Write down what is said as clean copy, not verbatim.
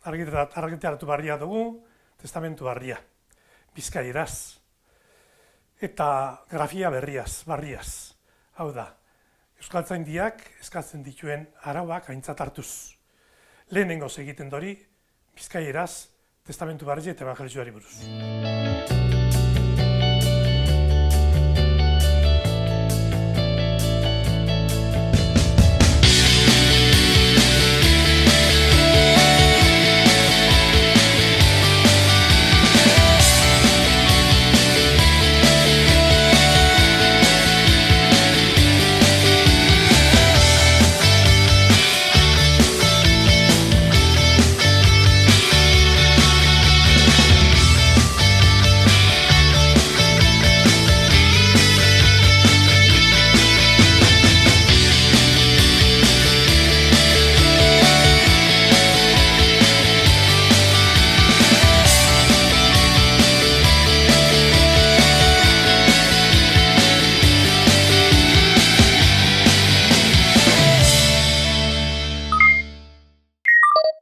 argitaratu barria dugu, testamentu barria, bizkaieraz, eta grafia barriaz. Hau da, Euskaltzaindiak eskatzen dituen arauak aintzat hartuz. Lehenengoz egiten dori, bizkaieraz, testamentu barria eta evangelizioari buruz.